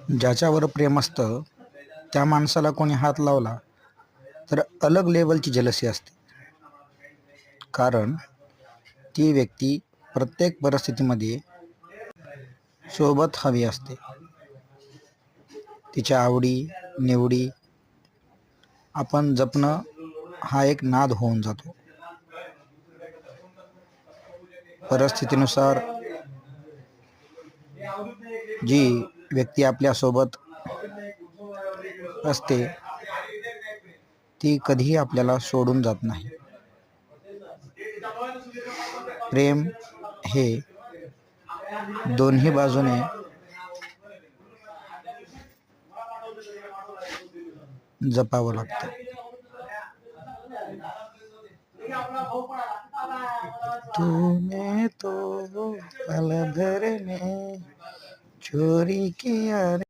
ज्याच्यावर प्रेम असतं त्या माणसाला कोणी हात लावला तर अलग लेवलची जलसी असते. कारण ती व्यक्ती प्रत्येक परिस्थितीमध्ये सोबत हवी असते. तिच्या आवडी निवडी आपण जपणं हा एक नाद होऊन जातो. परिस्थितीनुसार जी व्यक्ती आपल्यासोबत असते ती कधीही आपल्याला सोडून जात नाही. प्रेम हे दोन्ही बाजूने जपावं लागतं. तूने तो पल भर में चोरी किया रे.